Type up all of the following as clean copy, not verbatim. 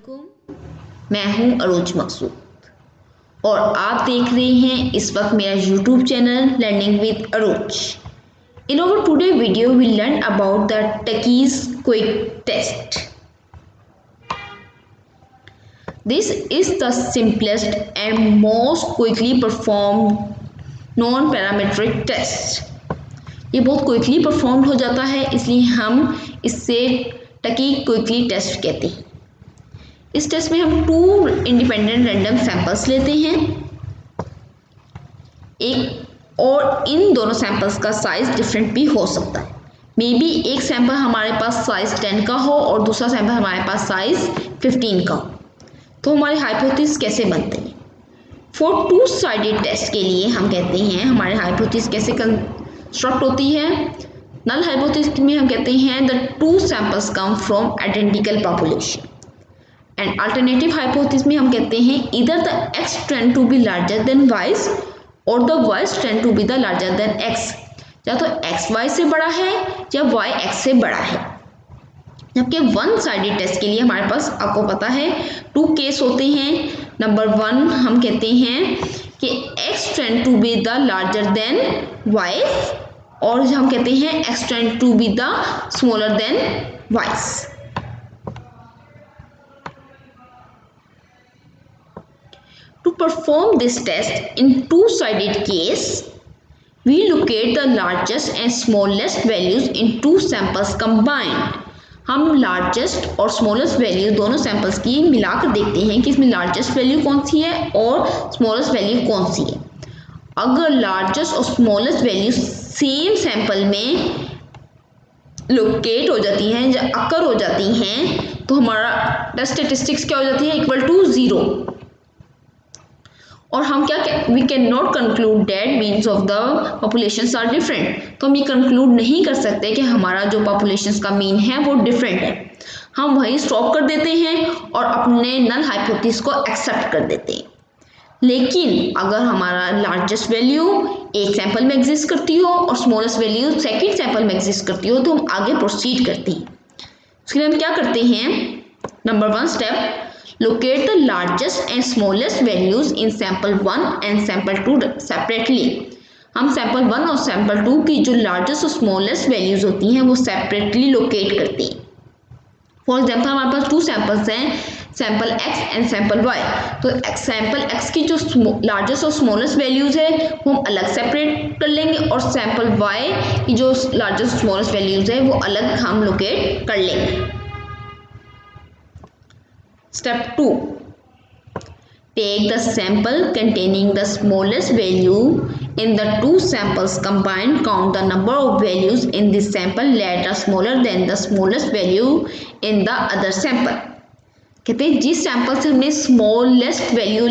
अस्सलामुअलैकुम, मैं हूं अरूज मकसूद और आप देख रहे हैं इस वक्त मेरा YouTube channel learning with Arooj. In our today video we learn about the Takis quick test. This is the simplest and most quickly performed non-parametric test. ये बहुत क्विकली परफॉर्म हो जाता है, इसलिए हम इससे टकी क्विकली टेस्ट कहते हैं। इस टेस्ट में हम 2 इंडिपेंडेंट रैंडम सैंपल्स लेते हैं और इन दोनों सैंपल्स का साइज डिफरेंट भी हो सकता है। मे बी एक सैंपल हमारे पास साइज 10 का हो और दूसरा सैंपल हमारे पास साइज 15 का हो। तो हमारे हाइपोथेसिस कैसे बनते हैं? फॉर 2 साइडेड टेस्ट के लिए हम कहते हैं हमारे हाइपोथेसिस कैसे कंस्ट्रक्ट होती है। नल हाइपोथेसिस में हम कहते हैं the 2 samples come from identical population. And alternative hypothesis में हम कहते हैं इधर the x tend to be larger than y और the y tend to be the larger than x। या तो x y से बड़ा है या y x से बड़ा है। जबकि 1 साइडेड टेस्ट के लिए हमारे पास आपको पता है 2 केस होते हैं। नंबर 1 हम कहते हैं कि x tend to be the larger than y और हम कहते हैं x tend to be the smaller than y। To perform this test in 2-sided case, we locate the largest and smallest values in 2 samples combined. हम largest और smallest value दोनों samples की मिलाकर देखते हैं कि इसमें largest value कौन सी है और smallest value कौन सी है। अगर largest और smallest value same sample में locate हो जाती हैं या occur हो जाती हैं तो हमारा test statistics क्या हो जाती है? Equal to 0। और हम क्या we can not conclude that means of the populations are different. तो हम ये कंक्लूड नहीं कर सकते कि हमारा जो पॉपुलेशंस का मीन है वो डिफरेंट है। हम वहीं स्टॉप कर देते हैं और अपने नल हाइपोथेसिस को एक्सेप्ट कर देते हैं। लेकिन अगर हमारा लार्जेस्ट वैल्यू एक सैंपल में एग्जिस्ट करती हो और स्मॉलेस्ट वैल्यू सेकेंड सैंपल में एग्जिस्ट करती हो तो हम आगे प्रोसीड करते हैं। उसके लिए हम क्या करते हैं? Number 1 step, locate the largest and smallest values in sample 1 and sample 2 separately. हम sample 1 और sample 2 की जो largest और smallest values होती हैं वो separately locate करते हैं। For example हमारे पास 2 samples हैं, sample x and sample y। तो sample x की जो largest और smallest values है वो हम अलग separate कर लेंगे और sample y की जो largest और smallest values है वो अलग हम locate कर लेंगे। Step 2. Take the sample containing the smallest value in the 2 samples combined. Count the number of values in this sample that are smaller than the smallest value in the other sample. कहते हैं जिस sample से हमें smallest value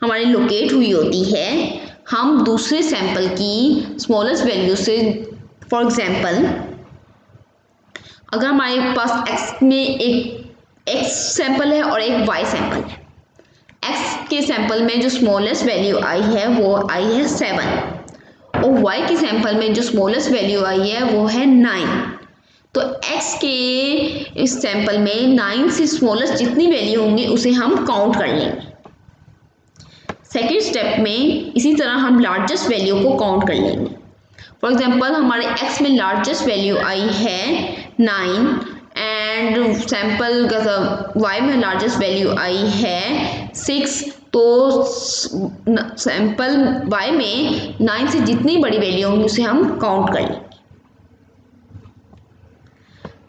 हमारी locate हुई होती है हम दूसरे सैंपल की स्मॉलेस्ट वैल्यू से, फॉर एग्जांपल अगर हमारे पास x में एक x सैंपल है और एक y सैंपल है। x के सैंपल में जो स्मॉलेस्ट वैल्यू आई है वो आई है 7 और y के सैंपल में जो स्मॉलेस्ट वैल्यू आई है वो है 9। तो x के इस सैंपल में 9 से स्मॉलेस्ट जितनी वैल्यू होंगी उसे हम काउंट कर लेंगे। सेकेंड स्टेप में इसी तरह हम लार्जेस्ट वैल्यू को काउंट कर लेंगे। फॉर एग्जांपल हमारे x में लार्जेस्ट वैल्यू आई है 9 एंड सैंपल y में लार्जेस्ट वैल्यू आई है 6। तो सैंपल y में 9 से जितनी बड़ी वैल्यू होंगी उसे हम काउंट कर लेंगे।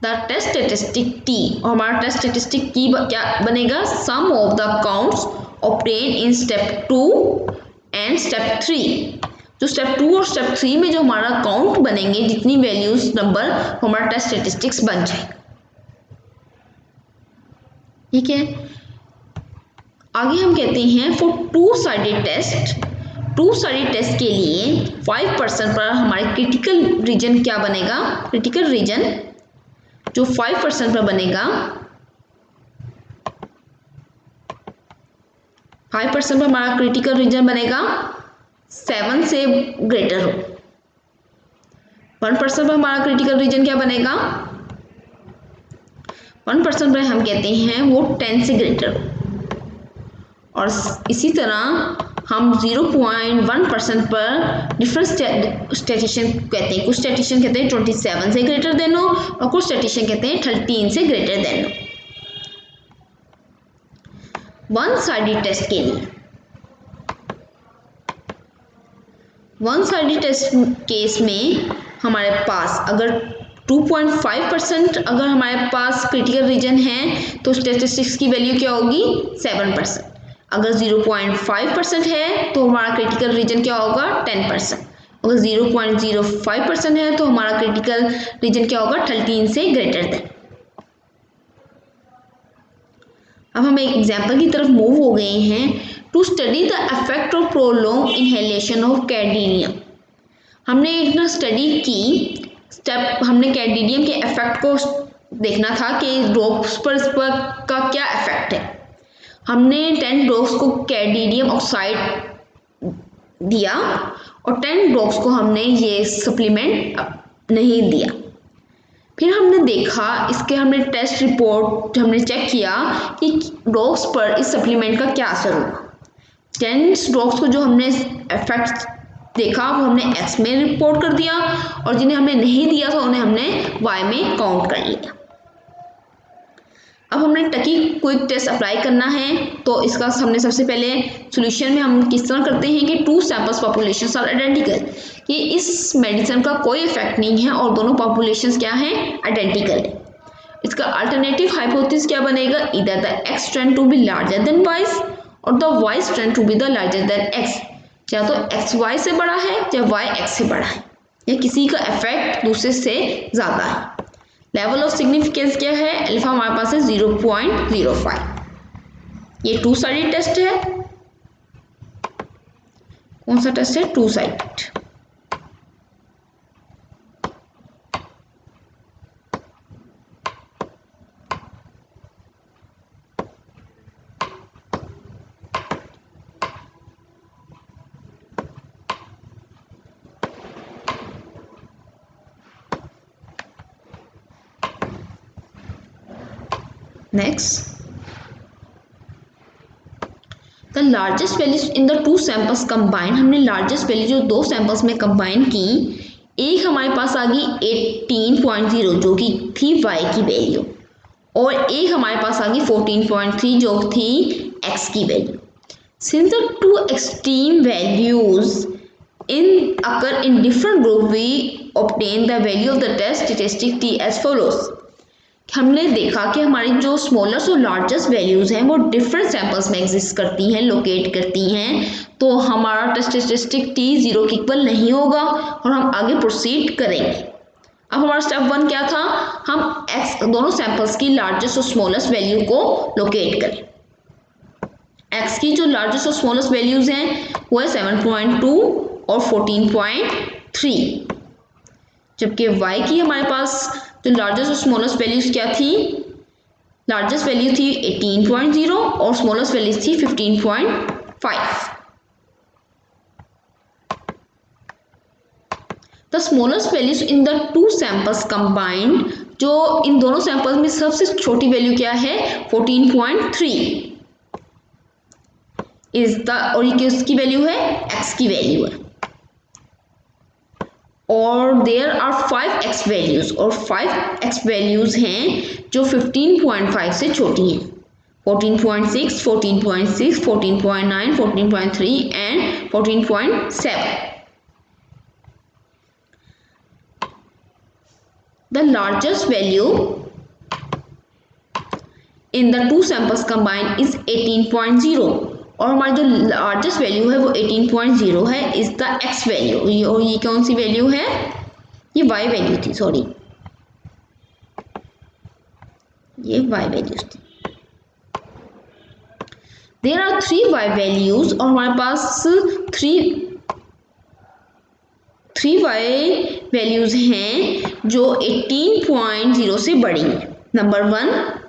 द टेस्ट स्टेटिस्टिक t और हमारा टेस्ट स्टेटिस्टिक की क्या बनेगा? Sum of the counts obtain in step 2 and step 3। जो स्टेप 2 और स्टेप 3 में जो हमारा काउंट बनेंगे जितनी वैल्यूज नंबर हमारा टेस्ट स्टेटिस्टिक्स बन जाएगा। ठीक है, आगे हम कहते हैं फॉर 2 साइडेड टेस्ट के लिए 5% पर हमारे क्रिटिकल रीजन क्या बनेगा? क्रिटिकल रीजन जो 5% पर बनेगा 5% पर हमारा क्रिटिकल रीजन बनेगा 7 से ग्रेटर हो। 1% पर हमारा क्रिटिकल रीजन क्या बनेगा? 1% पर हम कहते हैं वो 10 से ग्रेटर। और इसी तरह हम 0.1% पर डिफरेंट स्टैटिस्टिशियन कहते हैं, कुछ स्टैटिस्टिशियन कहते हैं 27 से ग्रेटर देन हो और कुछ स्टैटिस्टिशियन कहते हैं 13 से ग्रेटर देन हो। वन साइडेड टेस्ट के लिए, वन साइडेड टेस्ट केस में हमारे पास अगर 2.5% अगर हमारे पास क्रिटिकल रीजन है तो स्टैटिस्टिक्स की वैल्यू क्या होगी 7%। अगर 0.5% है तो हमारा क्रिटिकल रीजन क्या होगा 10%। अगर 0.05% है तो हमारा क्रिटिकल रीजन क्या होगा 13 से ग्रेटर देन। अब हम एक एग्जाम्पल की तरफ मूव हो गए हैं। To study the effect of prolong inhalation of cadmium. हमने इतना स्टडी की स्टेप, हमने कैडमियम के इफेक्ट को देखना था कि ड्रॉप्स पर इस पर का क्या इफेक्ट है। हमने 10 ड्रॉप्स को कैडमियम ऑक्साइड दिया और 10 ड्रॉप्स को हमने ये सप्लीमेंट नहीं दिया। फिर हमने देखा इसके, हमने टेस्ट रिपोर्ट हमने चेक किया कि ड्रॉप्स पर इस सप्लीमेंट का क्या असर होगा। 10 ड्रॉप्स को जो हमने इफेक्ट देखा वो हमने एक्स में रिपोर्ट कर दिया और जिन्हें हमने नहीं दिया था उन्हें हमने वाई में काउंट कर लिया। अब हमने टकी क्विक टेस्ट अप्लाई करना है तो इसका हमने सबसे पहले सॉल्यूशन में हम किस तरह करते हैं कि 2 सैंपल्स पॉपुलेशंस आर आइडेंटिकल, कि इस मेडिसिन का कोई इफेक्ट नहीं है और दोनों पॉपुलेशंस क्या हैं आइडेंटिकल है। इसका अल्टरनेटिव हाइपोथेसिस क्या बनेगा, इधर the X strand to be larger than Y और the Y strand to be the larger than X, या तो एक्स वाई से बड़ा है या वाई एक्स से बड़ा है या किसी का इफेक्ट दूसरे से ज़्यादा है। लेवल ऑफ सिग्निफिकेंस क्या है, अल्फा हमारे पास है 0.05। ये 2 साइडेड टेस्ट है। कौन सा टेस्ट है, 2 sided. Next, the largest values in the 2 samples combined। हमने लार्जेस्ट वैल्यू जो 2 सैंपल्स में कंबाइन की, एक हमारे पास आ गई 18.0 जो कि थी y की वैल्यू और एक हमारे पास आ गई 14.3 जो थी x की value. Since the 2 extreme values occur in different group, we obtain the value of the test statistic t as follows। हमने देखा कि हमारी जो स्मॉलेस्ट और लार्जेस्ट वैल्यूज़ हैं वो डिफरेंट सैंपल्स में एग्जिस्ट करती हैं, लोकेट करती हैं, तो हमारा टेस्ट स्टैटिस्टिक t 0 के इक्वल नहीं होगा और हम आगे प्रोसीड करेंगे। अब हमारा स्टेप 1 क्या था, हम x दोनों सैंपल्स की लार्जेस्ट और स्मॉलेस्ट वैल्यू को लोकेट करें। x की जो लार्जेस्ट और स्मॉलेस्ट वैल्यूज़ हैं वो है 7.2 और 14.3, जबकि y की हमारे पास जो लार्जेस्ट और स्मॉलेस्ट वैल्यूज क्या थी, लार्जेस्ट वैल्यू थी 18.0 और स्मॉलेस्ट वैल्यू थी 15.5। The smallest values in the 2 samples combined, जो इन दोनों सैंपल्स में सबसे छोटी वैल्यू क्या है 14.3 इज द, और ये किसकी वैल्यू है x की वैल्यू है। और देयर आर 5x वैल्यूज और 5x वैल्यूज हैं जो 15.5 से छोटी हैं, 14.6, 14.6, 14.9, 14.3 and 14.7। The largest value in the 2 samples combined is 18.0 और हमारी जो लार्जेस्ट वैल्यू है वो 18.0 है, इज द x वैल्यू। और ये कौन सी वैल्यू है, ये y वैल्यू थी, सॉरी ये y वैल्यूज थी। देयर आर 3y वैल्यूज और हमारे पास 3y वैल्यूज हैं जो 18.0 से बड़ी हैं। नंबर 1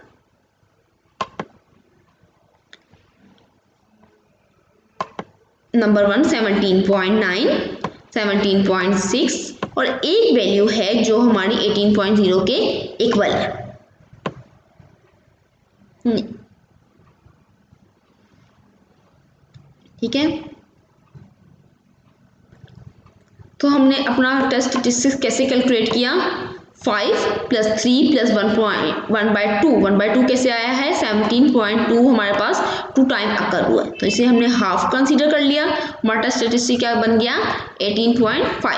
17.9, 17.6 और एक वैल्यू है जो हमारी 18.0 के इक्वल है। ठीक है, तो हमने अपना टेस्ट स्टैटिस्टिक्स कैसे कैलकुलेट किया, 5 + 3 + 1/2, 1/2 कैसे आया है, 17.2 हमारे पास 2 टाइम अकर हुआ है, तो इसे हमने हाफ कंसीडर कर लिया, हमारा टेस्ट स्टैटिस्टिक्स क्या बन गया 18.5।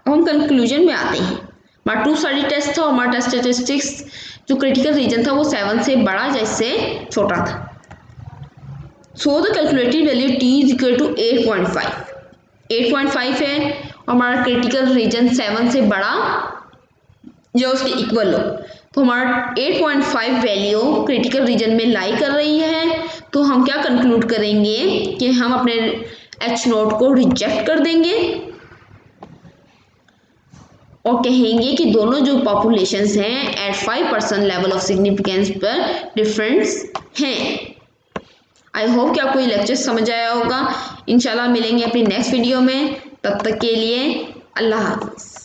अब हम कंक्लूजन में आते हैं, हमारा 2 स्टडी टेस्ट था, हमारा टेस्ट स्टैटिस्टिक्स जो क्रिटिकल रीजन था वो 7 से बड़ा जैसे छोटा था। So the calculated value t = 8.5, 8.5 है, और हमारा क्रिटिकल रीजन 7 से बड़ा जो उसके इक्वल हो, तो हमारा 8.5 वैल्यू क्रिटिकल रीजन में लाई कर रही है, तो हम क्या कंक्लूड करेंगे कि हम अपने H0 को रिजेक्ट कर देंगे और कहेंगे कि दोनों जो पॉपुलेशंस हैं एट 5% लेवल ऑफ सिग्निफिकेंस पर डिफरेंस हैं। आई होप कि आपको ये लेक्चर समझ आया होगा। इंशाल्लाह मिलेंगे अपनी नेक्स्ट वीडियो में, तब तक के लिए अल्लाह हाफिज़।